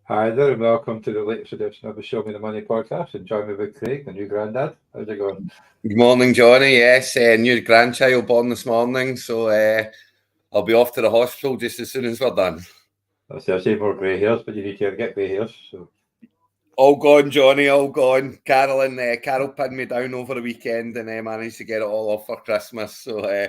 Hi there, and welcome to the latest edition of the Show Me the Money podcast. And join me with Craig, the new granddad. How's it going? Good morning, Johnny. Yes, new grandchild born this morning, so I'll be off to the hospital just as soon as we're done. I say more grey hairs, but you need to get grey hairs. So. All gone, Johnny, all gone. Carol pinned me down over the weekend and managed to get it all off for Christmas. So,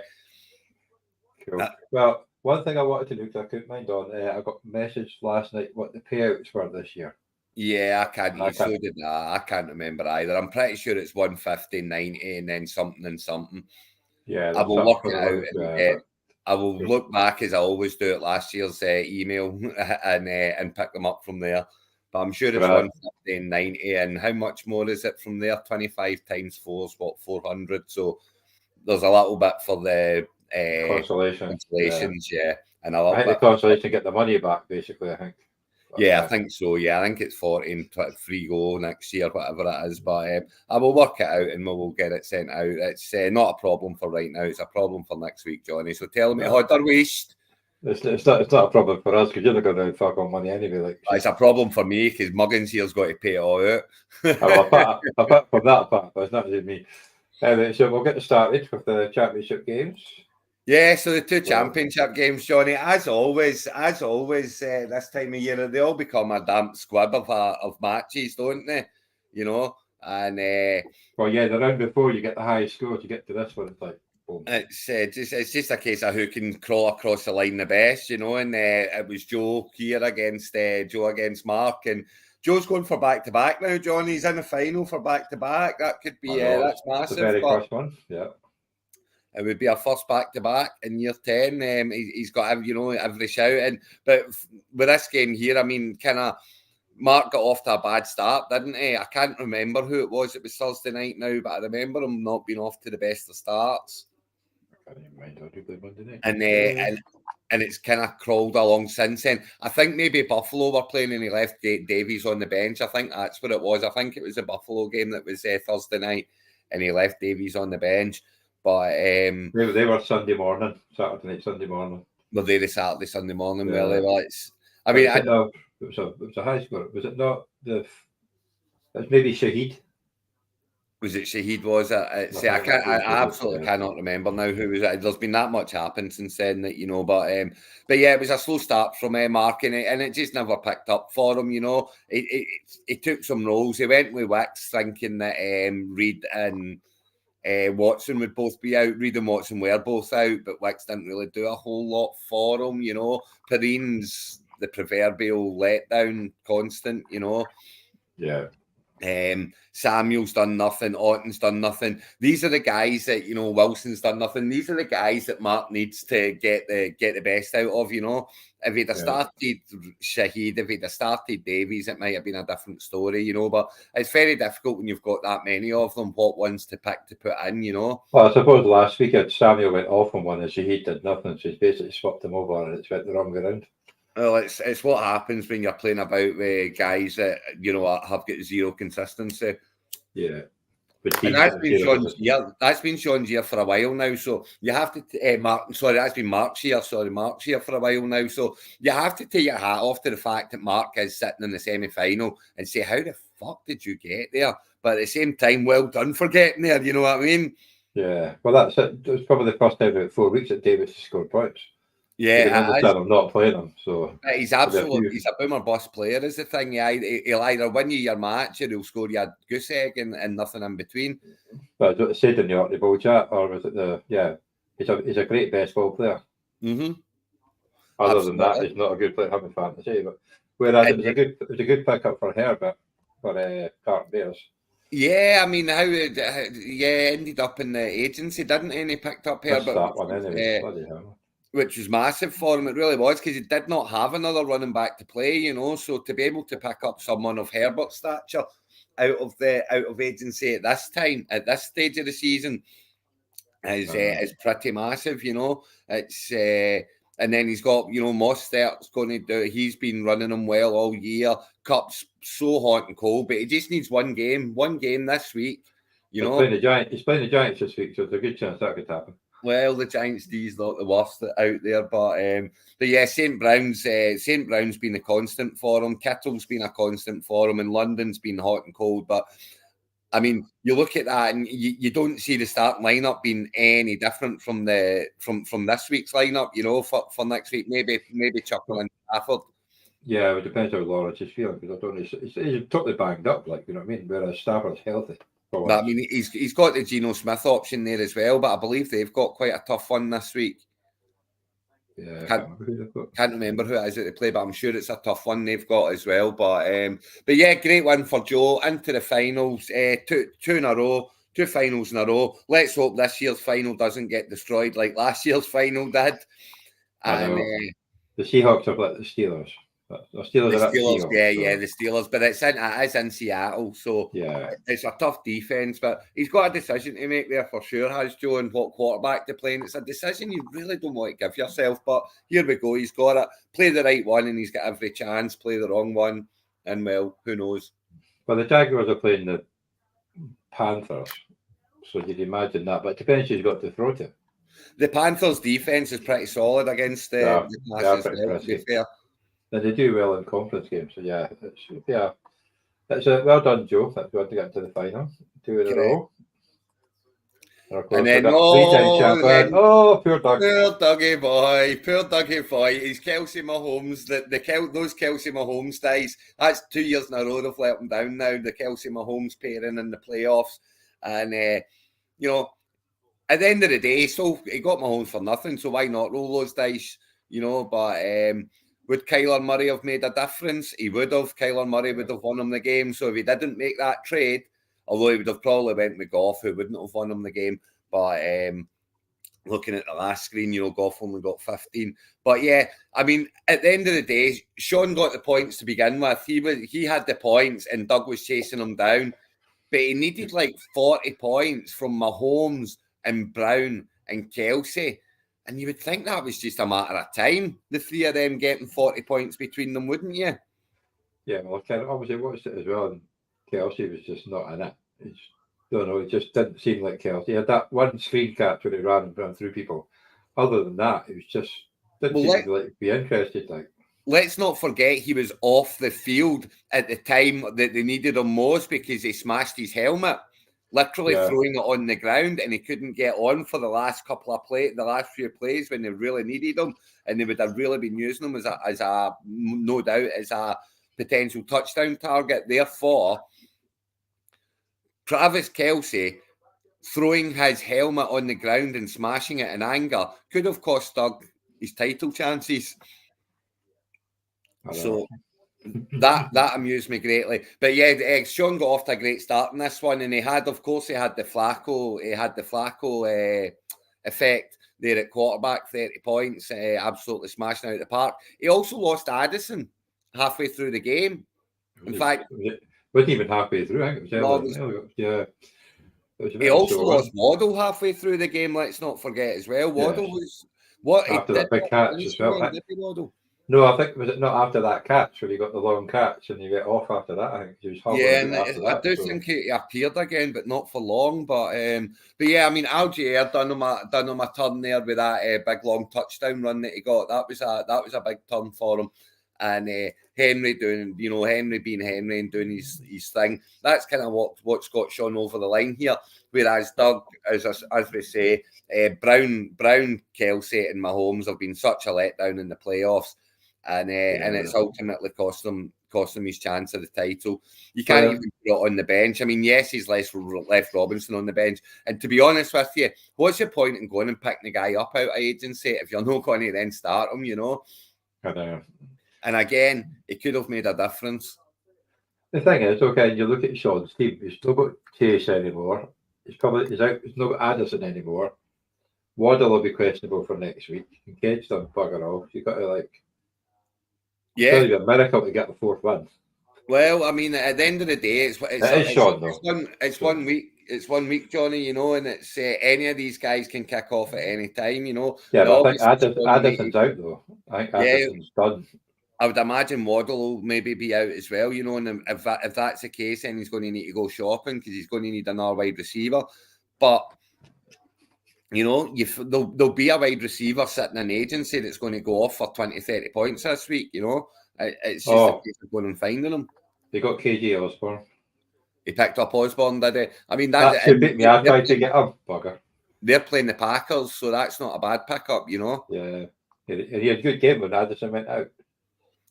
Cool. Well, one thing I wanted to do, because I couldn't mind on, I got a message last night what the payouts were this year. Yeah, I can't. So did I. I can't remember either. I'm pretty sure it's 150, 90, and then something and something. Yeah, I will work it out. I will look back as I always do at last year's email and pick them up from there. But I'm sure it's 150 and 90. And how much more is it from there? 25 times 4 is what, 400. So there's a little bit for the consolations. Yeah. And I think the consolation get the money back, basically, I think. Yeah, I think so. Yeah, I think it's 40 and free go next year, whatever it is. But I will work it out and we'll get it sent out. It's not a problem for right now. It's a problem for next week, Johnny. So tell me, how they're waste. It's not a problem for us because you're not going to fuck on money anyway. It's a problem for me because Muggins here's got to pay it all out. Apart from that part, but it's not just me. Anyway, so we'll get started with the championship games. Yeah, so the two championship games, Johnny, as always, this time of year, they all become a damp squib of matches, don't they? You know, and well, yeah, the round before you get the highest score to get to this one, it's like boom. It's just a case of who can crawl across the line the best, you know. And it was Joe here against Mark, and Joe's going for back-to-back now, Johnny. He's in the final for back-to-back. That could be that's massive. The very first one, yeah. It would be our first back-to-back in year 10. He's got every shout. But with this game here, I mean, kind of Mark got off to a bad start, didn't he? I can't remember who it was. It was Thursday night now, but I remember him not being off to the best of starts. I can't even mind how he played Monday night. And it's kind of crawled along since then. I think maybe Buffalo were playing and he left Davies on the bench. I think that's what it was. I think it was a Buffalo game that was Thursday night and he left Davies on the bench. But they were Saturday Sunday morning. Were they the Saturday, Sunday morning? Yeah. Well, it was a high score. Was it not it was maybe Shahid? Was it Shahid? Was it? See, I absolutely cannot remember now who was it. There's been that much happened since then that but yeah, it was a slow start from Mark and it just never picked up for him. You know, it took some rolls. He went with Wicks thinking that Reid and Watson would both be out. Reid and Watson were both out, but Wicks didn't really do a whole lot for him. You know, Perrine's the proverbial letdown constant. You know, yeah. Samuel's done nothing. Otten's done nothing. These are the guys that Wilson's done nothing. These are the guys that Mark needs to get the best out of. You know, if he'd have started Shahid, if he'd have started Davies, it might have been a different story. You know, but it's very difficult when you've got that many of them. What ones to pick to put in? You know. Well, I suppose last week Samuel went off on one and Shahid did nothing, so he's basically swapped him over and it's went the wrong way around. Well, it's what happens when you're playing about with guys that have got zero consistency. Yeah, and that's been Sean's year for a while now. So you have to that's been Mark's year. Mark's year for a while now. So you have to take your hat off to the fact that Mark is sitting in the semi-final and say, "How the fuck did you get there?" But at the same time, well done for getting there. You know what I mean? Yeah. Well, that's it. It was probably the first time in 4 weeks that Davis scored points. Yeah, I'm not playing him. So he's he's a boomer bust player is the thing. He'll either win you your match or he'll score you a goose egg and nothing in between. But I said in the ball chat, or was it he's a great best ball player. Mm-hmm. Other than that, he's not a good player having fantasy. But whereas it was a good pickup for Herbert for Carlton Bears. Yeah, I mean, ended up in the agency, didn't he? And he picked up Herbert. That one anyway. Bloody hell. Which was massive for him. It really was, because he did not have another running back to play, you know. So to be able to pick up someone of Herbert's stature out of agency at this time, at this stage of the season, is pretty massive, you know. It's and then he's got Mostert's going to do. He's been running him well all year. Cup's so hot and cold, but he just needs one game this week. You know, he's playing the Giants this week, so there's a good chance that could happen. Well, the Giants D is not the worst out there, but yeah, St. Brown's been a constant for him. Kittle's been a constant for him, and London's been hot and cold. But I mean, you look at that, and you don't see the starting lineup being any different from this week's lineup. You know, for next week, maybe chucking in Stafford. Yeah, it depends how Lawrence is feeling, because I don't know. He's totally banged up, like, you know what I mean. Whereas Stafford's healthy. But I mean, he's got the Geno Smith option there as well. But I believe they've got quite a tough one this week. Yeah, can't remember who it is that they play, but I'm sure it's a tough one they've got as well. But yeah, great win for Joe into the finals. Two in a row, 2 finals in a row. Let's hope this year's final doesn't get destroyed like last year's final did. And the Seahawks are like the Steelers. The Steelers are Seahawks, so. the Steelers. But it is in Seattle, so yeah, it's a tough defense. But he's got a decision to make there for sure, has Joe, and what quarterback to play. And it's a decision you really don't want to give yourself. But here we go. He's got it. Play the right one, and he's got every chance. Play the wrong one, and well, who knows? Well, the Jaguars are playing the Panthers, so you'd imagine that. But it depends who's got to throw to. The Panthers' defense is pretty solid against the passes. To be fair. And they do well in conference games, so yeah, it's well done, Joe. That's good to get to the final, 2 in a row. And of course, and then, poor Doug. Poor Dougie boy. He's Kelsey Mahomes. Those Kelsey Mahomes days. That's 2 years in a row they've let him down now. The Kelsey Mahomes pairing in the playoffs, and you know, at the end of the day, so he got Mahomes for nothing. So why not roll those dice? You know, but would Kyler Murray have made a difference? He would have. Kyler Murray would have won him the game. So if he didn't make that trade, although he would have probably went with Goff, who wouldn't have won him the game. But looking at the last screen, you know, Goff only got 15. But yeah, I mean, at the end of the day, Sean got the points to begin with. He had the points, and Doug was chasing him down. But he needed like 40 points from Mahomes and Brown and Kelsey. And you would think that was just a matter of time, the 3 of them getting 40 points between them, wouldn't you? Yeah, well, I obviously watched it as well, and Kelsey was just not in it. It just didn't seem like Kelsey. He had that one screen catch where he ran through people. Other than that, it was just didn't seem to be interested. Let's not forget he was off the field at the time that they needed him most because he smashed his helmet, literally throwing it on the ground, and he couldn't get on for the last few plays when they really needed him, and they would have really been using him as a no doubt as a potential touchdown target. Therefore, Travis Kelsey throwing his helmet on the ground and smashing it in anger could have cost Doug his title chances. So that amused me greatly. But yeah, Sean got off to a great start in this one, and he had the Flacco effect there at quarterback, 30 points, absolutely smashing out the park. He also lost Addison halfway through the game. In fact, it wasn't even halfway through. I think it was he also lost Waddle halfway through the game. Let's not forget as well. Waddle was after that big catch as well. No, I think was it not after that catch where he got the long catch and you get off after that. I think he was I do think he appeared again, but not for long. But yeah, I mean, Algier done him a turn there with that big long touchdown run that he got. That was a big turn for him. And Henry being Henry and doing his thing. That's kind of what's got Sean over the line here. Whereas Doug, as we say, Brown, Kelsey, and Mahomes have been such a letdown in the playoffs, and it's ultimately cost him his chance of the title. You can't even put it on the bench. I mean, yes, he's left Robinson on the bench. And to be honest with you, what's the point in going and picking the guy up out of agency if you're not going to then start him, you know? I know. And again, it could have made a difference. The thing is, okay, you look at Sean's team, he's not got Chase anymore. He's not got Addison anymore. Waddle will be questionable for next week. And Kedge done bugger off. You've got to it's going to be a miracle to get the 4th win. Well, I mean, at the end of the day, it's 1 week. It's 1 week, Johnny, you know, and it's any of these guys can kick off at any time, you know. Yeah, but I think Addison's out, though. I think Addison's done. I would imagine Waddle will maybe be out as well, you know, and if that's the case, then he's going to need to go shopping because he's going to need another wide receiver. But You know, there'll be a wide receiver sitting in agency that's going to go off for 20, 30 points this week, you know. It's just a case of going and finding them. They got KJ Osborne. He picked up Osborne, did he? I mean, that should beat me. I tried to get him, bugger. They're playing the Packers, so that's not a bad pickup, you know. Yeah, he had a good game when Addison went out.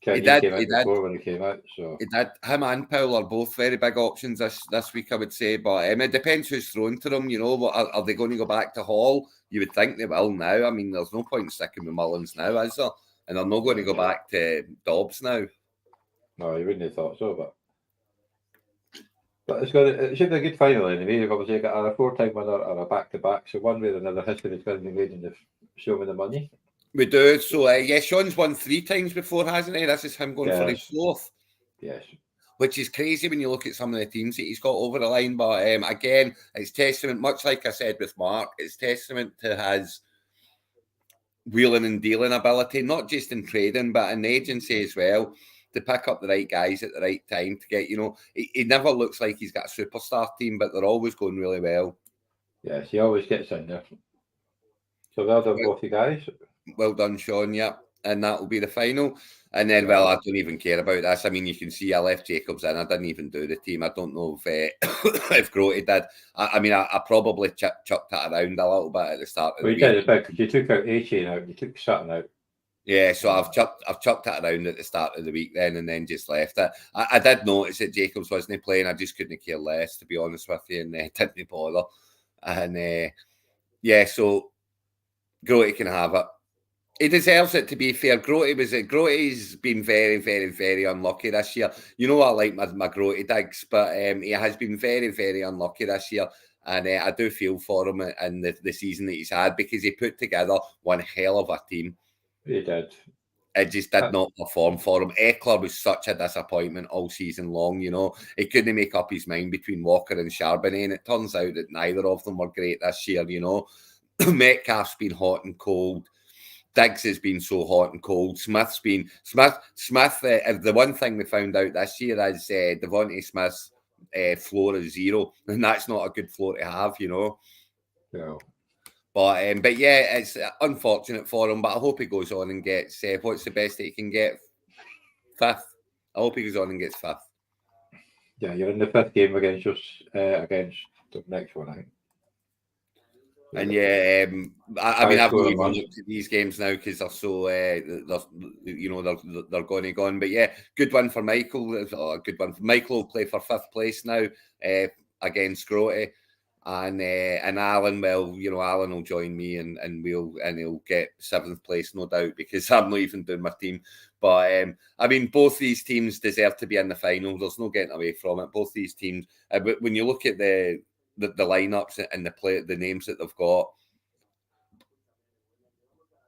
He did. Before when he came out. So he did. Him and Powell are both very big options this week, I would say. But it depends who's thrown to them. You know, are they going to go back to Hall? You would think they will now. I mean, there's no point sticking with Mullins now, is there? And they're not going to go back to Dobbs now. No, you wouldn't have thought so, but it should be a good final anyway. You've obviously got a 4-time winner or a back-to-back, so one way or another history is going to be made in the show me the money. We do. So, Sean's won 3 times before, hasn't he? This is him going for his 4th. Yes. Which is crazy when you look at some of the teams that he's got over the line. But again, it's testament, much like I said with Mark, it's testament to his wheeling and dealing ability, not just in trading, but in agency as well, to pick up the right guys at the right time to get, you know, he never looks like he's got a superstar team, but they're always going really well. Yes, he always gets in there. So well done, both you guys. Well done, Sean, yeah. And that will be the final. And then, well, I don't even care about this. I mean, you can see I left Jacobs in. I didn't even do the team. I don't know if if Grote did. I probably chucked it around a little bit at the start of the week. You did, because you took out A-Chain out. You took Sutton out. Yeah, so I've chucked it around at the start of the week then, and then just left it. I did notice that Jacobs wasn't playing. I just couldn't care less, to be honest with you, and didn't bother. And yeah, so Grote can have it. He deserves it, to be fair. Grote's been very, very, very unlucky this year. You know, I like my Grote digs, but he has been very, very unlucky this year. And I do feel for him in the season that he's had, because he put together one hell of a team. He did. It just did not perform for him. Eckler was such a disappointment all season long, you know. He couldn't make up his mind between Walker and Charbonnet, and it turns out that neither of them were great this year, you know. Metcalf's been hot and cold. Diggs has been so hot and cold. Smith. The one thing we found out this year is Devontae Smith's floor is 0, and that's not a good floor to have, you know. No. But yeah, it's unfortunate for him. But I hope he goes on and gets what's the best that he can get? 5th. I hope he goes on and gets 5th. Yeah, you're in the 5th game against the next one, I think. And yeah, I mean, I've not even looked at these games now because they're so, they're going and gone. But yeah, good one for Michael. Good one. Michael will play for 5th place now against Grote. And Alan, well, you know, Alan will join me and he'll get 7th place, no doubt, because I'm not even doing my team. But I mean, both these teams deserve to be in the final. There's no getting away from it. Both these teams, when you look at the lineups and the names that they've got,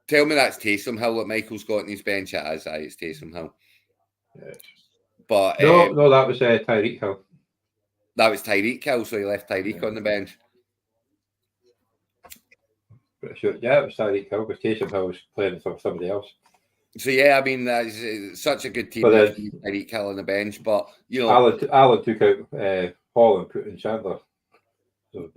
tell me that's Taysom Hill that Michael's got on his bench. It's Taysom Hill. Yes. But no, that was Tyreek Hill. That was Tyreek Hill, so he left Tyreek on the bench. Sure. Yeah, it was Tyreek Hill, because Taysom Hill was playing for somebody else. So yeah, I mean, that's such a good team. Tyreek Hill on the bench, but you know, Alan took out Hall and put in Chandler. So,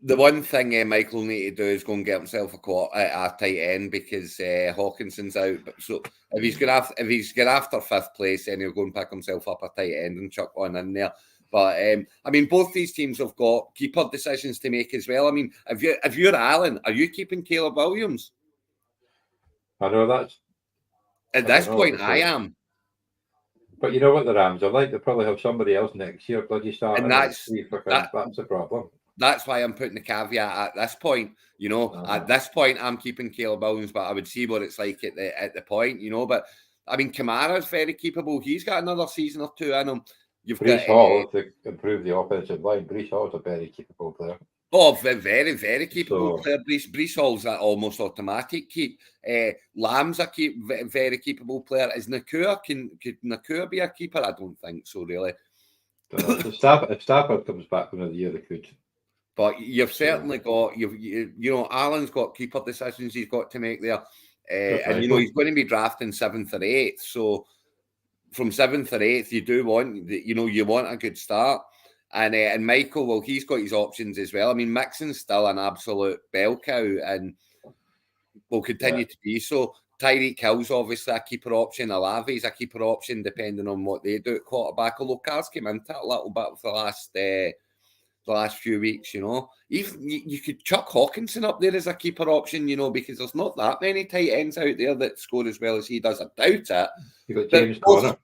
the one thing Michael will need to do is go and get himself a tight end, because Hawkinson's out. So if he's going after 5th place, then he'll go and pick himself up a tight end and chuck one in there. But I mean, both these teams have got keeper decisions to make as well. I mean, if you're Alan, are you keeping Caleb Williams? I know that's at this point. I am. But you know what the Rams are like? They'll probably have somebody else next year. Bloody start. And that's the problem. That's why I'm putting the caveat at this point. You know, at this point, I'm keeping Caleb Williams, but I would see what it's like at the point. You know, but I mean, Kamara's very keepable. He's got another season or 2 in him. Breece Hall to improve the offensive line. Breece Hall's a very capable player. Oh, very, very capable player. Breece Hall's an almost automatic keep. Lamb's a very capable player. Is Nakua? Could Nakua be a keeper? I don't think so, really. If Stafford comes back another year, they could. But you've certainly got you know, Alan's got keeper decisions he's got to make there, and you know, he's going to be drafting 7th or 8th. So from 7th or 8th, you do want, you know, you want a good start. And Michael, well, he's got his options as well. I mean, Mixon's still an absolute bell cow and will continue to be so. Tyreek Hill's obviously a keeper option. Olave's a keeper option, depending on what they do at quarterback. Although Carr's came into it a little bit for the last few weeks, you know. Even you could chuck Hawkinson up there as a keeper option, you know, because there's not that many tight ends out there that score as well as he does. I doubt it. You got James Conner.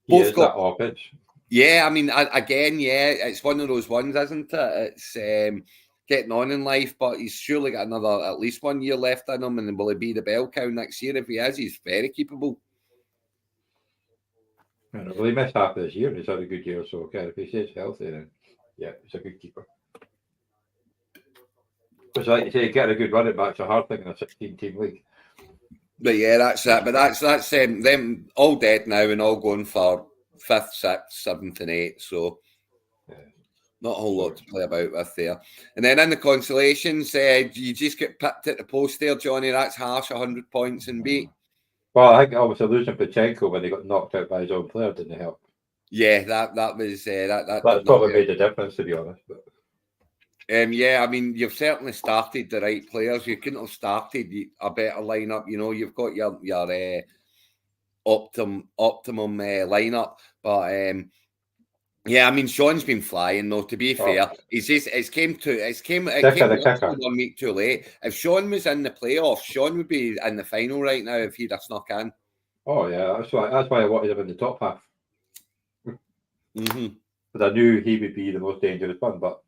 Both got that offense. Yeah, I mean, again, it's one of those ones, isn't it? It's getting on in life, but he's surely got another at least 1 year left in him, and will he be the bell cow next year? If he is, he's very keepable. Well, he missed half of this year. He's had a good year, so okay. If he stays healthy, then he's a good keeper. But like you say, get a good running back's a hard thing in a 16-team league. But yeah, that's it. But that's them all dead now and all going for 5th, 6th, 7th, and 8th. So not a whole lot to play about with there. And then in the consolations, you just get picked at the post there, Johnny. That's harsh, 100 points and beat. Well, I think obviously losing Pachenko when he got knocked out by his own player didn't help. Yeah, that was that's probably made a difference, to be honest. But. I mean, you've certainly started the right players. You couldn't have started a better lineup. You know, you've got your optimum lineup, but I mean, Sean's been flying though. To be fair, it's came 1 week too late. If Sean was in the playoffs, Sean would be in the final right now if he'd have snuck in. Oh yeah, that's why I wanted him in the top half. Because I knew he would be the most dangerous one, but.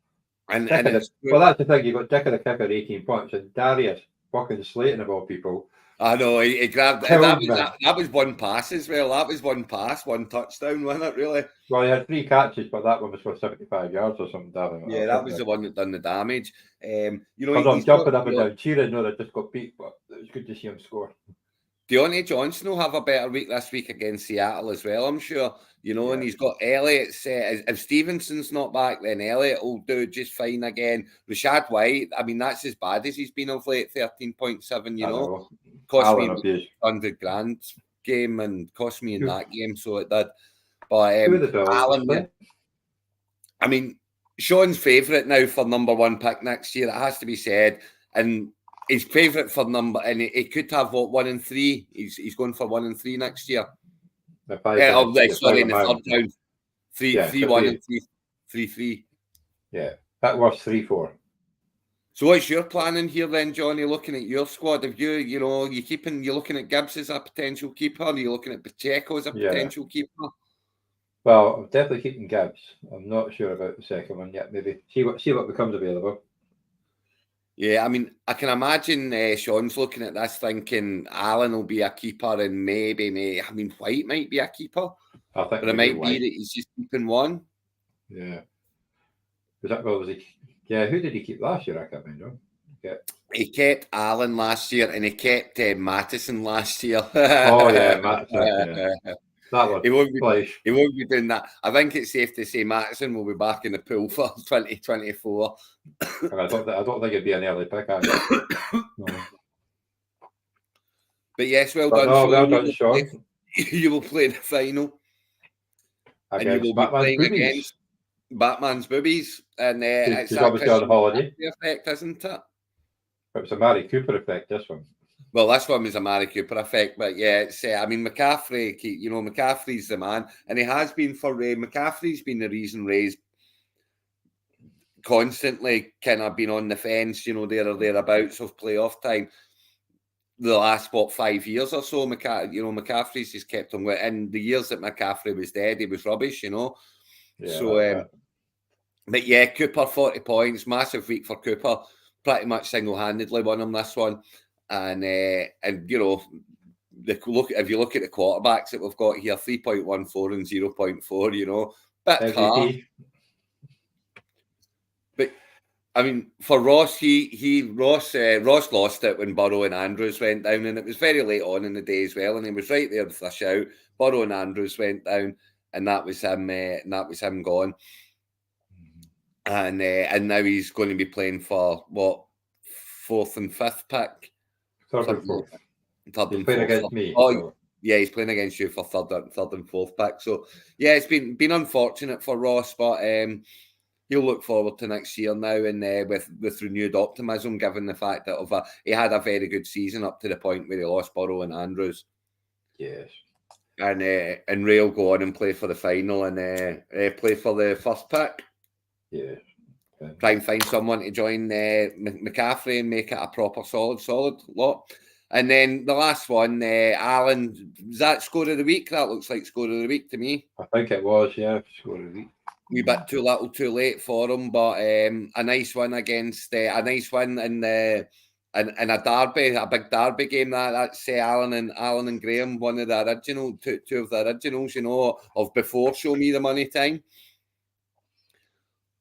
And that's the thing. You got Dick of the Kicker 18 points, and Darius fucking slating of all people. I know he grabbed that was one pass as well. That was one pass, one touchdown, wasn't it? Really? Well, he had 3 catches, but that one was for 75 yards or something. Yeah, that was the one that done the damage. You know, I'm jumping up and down cheering. No, they just got beat, but it was good to see him score. Deontay Johnson will have a better week this week against Seattle as well, I'm sure. You know, and he's got Elliott. If Stevenson's not back, then Elliott will do just fine again. Rashad White, I mean, that's as bad as he's been of late, 13.7, you know. Cost me $100,000 game and cost me in that game, so it did. But Alan, I mean, Sean's favourite now for number 1 pick next year, it has to be said. And his favourite for number, and he could have 1 and 3. He's going for 1 and 3 next year. In the 3rd round. 3-1 and 3-3. Yeah, that was 3-4. So what's your planning here then, Johnny? Looking at your squad, have you're looking at Gibbs as a potential keeper? Are you looking at Pacheco as a potential keeper? Well, I'm definitely keeping Gibbs. I'm not sure about the second one yet. Maybe see what becomes available. Yeah, I mean, I can imagine Sean's looking at this thinking Allen will be a keeper and maybe White might be a keeper. I think but it might be that he's just keeping one. Yeah. Who did he keep last year? I can't remember. He kept Allen last year and he kept Mattison last year. Oh, yeah, Mattison. Yeah. That one. He won't be doing that. I think it's safe to say Mattison will be back in the pool for 2024. I don't think it'd be an early pick. No. But yes, well done, Sean. You will play the final. And you will be playing against Batman's boobies. And it's obviously on holiday. Effect, isn't it? It was a Mari Cooper effect, this one. Well, this one was a Mari Cooper effect, but yeah, it's. I mean, McCaffrey. You know, McCaffrey's the man, and he has been for Ray. McCaffrey's been the reason Ray's constantly kind of been on the fence. You know, there or thereabouts of playoff time. The last 5 years or so, McCaffrey's just kept him. In the years that McCaffrey was dead, he was rubbish. You know, but yeah, Cooper 40 points, massive week for Cooper. Pretty much single-handedly won him this one. And you know, if you look at the quarterbacks that we've got here, 3.14 and 0.4, you know, bit hard. But I mean, for Ross, Ross lost it when Burrow and Andrews went down, and it was very late on in the day as well, and he was right there with a shout. Burrow and Andrews went down, and that was him. Gone. And now he's going to be playing for what 4th and 5th pick. Third and fourth. Third and fourth. Against me. Oh, Yeah, he's playing against you for third and fourth pick. So yeah, it's been unfortunate for Ross, but he'll look forward to next year now, and with renewed optimism, given the fact that he had a very good season up to the point where he lost Burrow and Andrews. Yes. And Ray will go on and play for the final and play for the first pick. Yeah. Try and find someone to join McCaffrey and make it a proper solid lot. And then the last one, Alan, is that score of the week? That looks like score of the week to me. I think it was, yeah, score of the week. Wee bit too little, too late for him, but a nice win against a in a derby, a big derby game. That's Alan and Graham, one of the original two of the originals, of before Show Me the Money time.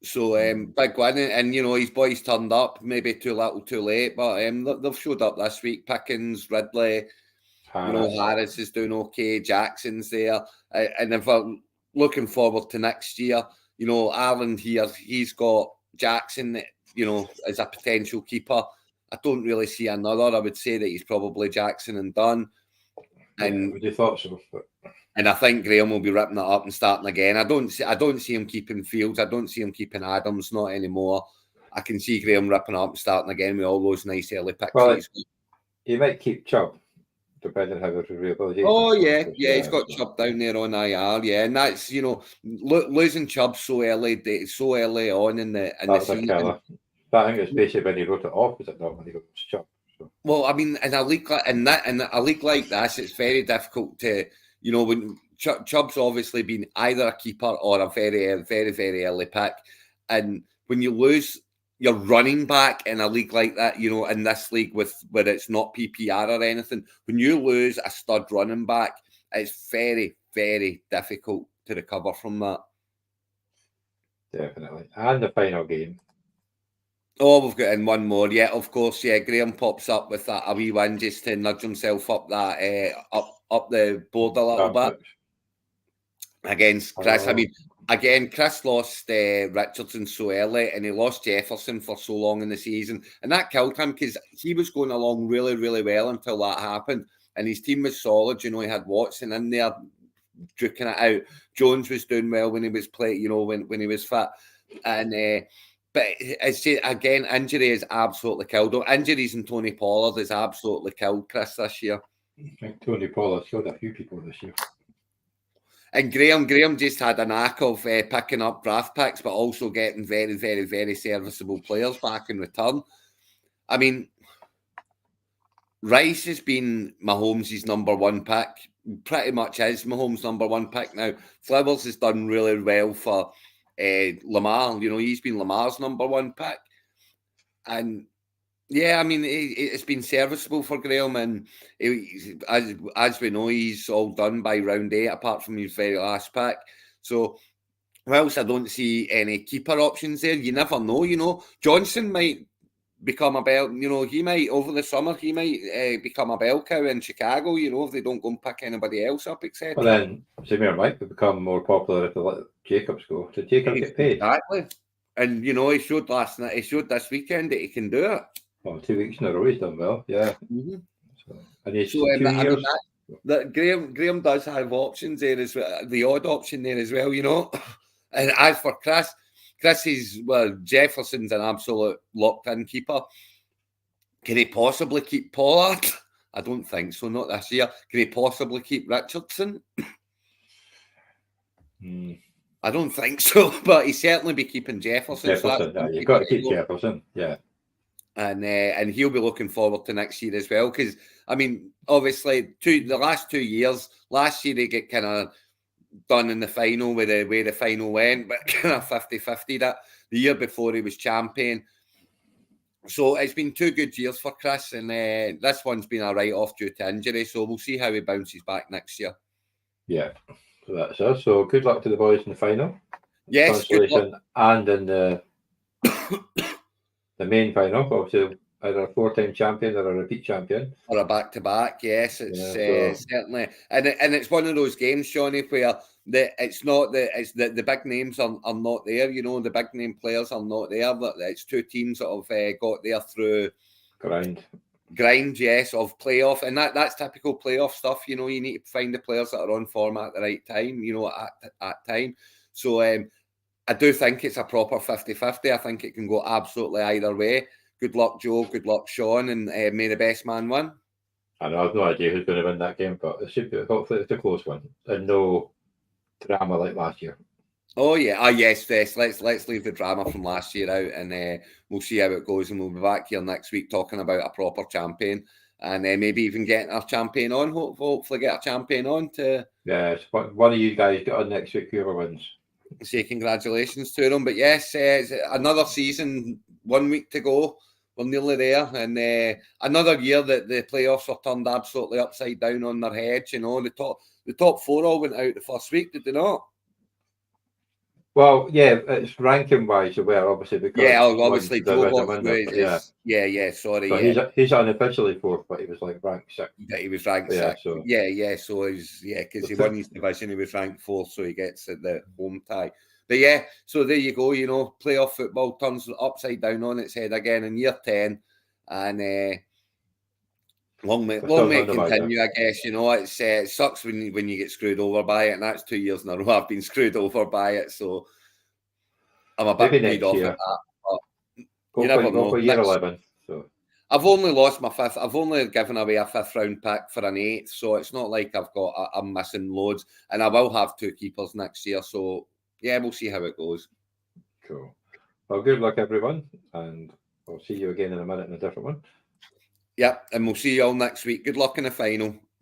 So big win, and his boys turned up, maybe too little, too late, but they've showed up this week. Pickens, Ridley, Harris is doing okay. Jackson's there, and if I'm looking forward to next year, Ireland here, he's got Jackson, as a potential keeper. I don't really see another. I would say that he's probably Jackson and done. And would you thought so? But... And I think Graham will be ripping it up and starting again. I don't see him keeping Fields. I don't see him keeping Adams, not anymore. I can see Graham ripping it up and starting again with all those nice early picks. Well, he might keep Chubb, depending on how his rehabilitation. Oh yeah, he's got Chubb down there on IR, yeah, and that's losing Chubb so early on in the season. Killer. But I think it's basically when he wrote it off, is it not, when he got Chubb? So. Well, I mean, in a league like this, it's very difficult to. When Chubb's obviously been either a keeper or a very, very, very early pick. And when you lose your running back in a league like that, in this league where it's not PPR or anything, when you lose a stud running back, it's very, very difficult to recover from that. Definitely. And the final game. Oh, we've got in one more. Yeah, of course. Yeah, Graham pops up with a wee win just to nudge himself up that up the board a little bit against Chris. I mean, again, Chris lost Richardson so early, and he lost Jefferson for so long in the season, and that killed him because he was going along really, really well until that happened, and his team was solid. He had Watson in there duking it out. Jones was doing well when he was playing. When he was fit, and. But it's just, again, injury has absolutely killed him. Injuries in Tony Pollard has absolutely killed Chris this year. I think Tony Pollard killed a few people this year. And Graham just had a knack of picking up draft picks, but also getting very, very, very serviceable players back in return. I mean, Rice has been Mahomes' number one pick. Pretty much is Mahomes' number one pick now. Flowers has done really well for Lamar. He's been Lamar's number one pick. And yeah, I mean, it's been serviceable for Graham, and as we know, he's all done by round 8, apart from his very last pick. So, whilst I don't see any keeper options there, you never know. Johnson might become a bell. He might over the summer. He might become a bell cow in Chicago. If they don't go and pick anybody else up, etc. Well, then Samir might become more popular if they let Jacobs go. Did Jacobs get paid? Exactly. And he showed last night. He showed this weekend that he can do it. Well, 2 weeks in a row he's done well. Yeah. Mm-hmm. So, and he's 2 years. That Graham does have options there as well. The odd option there as well. And as for Chris is Jefferson's an absolute locked-in keeper. Can he possibly keep Pollard? I don't think so. Not this year. Can he possibly keep Richardson? I don't think so, but he'd certainly be keeping Jefferson. You've got to keep Jefferson, yeah. And he'll be looking forward to next year as well, because, I mean, obviously, the last 2 years, last year they get kind of done in the final with the way the final went, but kind of 50-50 that. The year before he was champion. So it's been 2 good years for Chris, and this one's been a write-off due to injury, so we'll see how he bounces back next year. Yeah. So that's us. So good luck to the boys in the final. Yes, good luck. And in the main final, obviously, either a 4-time champion or a repeat champion. Or a back-to-back, yes. It's certainly. And it's one of those games, Shawnee, where the big names are not there, the big name players are not there. It's 2 teams that have got there through grind. grind, yes, of playoff, and that's typical playoff stuff. You know, you need to find the players that are on form at the right time, you know, at time. So I do think it's a proper 50-50. I think it can go absolutely either way. Good luck, Joe. Good luck, Sean, and may the best man win. I know, I've no idea who's going to win that game, but it should be, hopefully it's a close one and no drama like last year. Oh yeah, yes. Let's leave the drama from last year out, and we'll see how it goes. And we'll be back here next week talking about a proper champion, and maybe even getting our champion on. Hopefully, get our champion on to. Yeah, one of you guys get on next week, whoever wins. Say congratulations to them. But yes, it's another season, 1 week to go. We're nearly there, and another year that the playoffs were turned absolutely upside down on their heads. You know, the top four all went out the first week, did they not? Well, yeah, it's ranking wise, well, obviously because obviously Joe got through. Sorry, so he's unofficially fourth, but he was like ranked sixth. Yeah, he was ranked sixth. So he's because he won his division, he was ranked fourth, so he gets the home tie. But yeah, so there you go. You know, playoff football turns upside down on its head again in year 10, and long may it continue. I guess, you know, it sucks when you get screwed over by it, and that's 2 years in a row I've been screwed over by it. So I'm a bit peed off at that. But you never know. Year 11. So I've only lost my fifth. I've only given away a 5th round pick for an 8th, so it's not like I'm missing loads. And I will have 2 keepers next year. So yeah, we'll see how it goes. Cool. Well, good luck, everyone, and I'll see you again in a minute in a different one. Yep, and we'll see you all next week. Good luck in the final.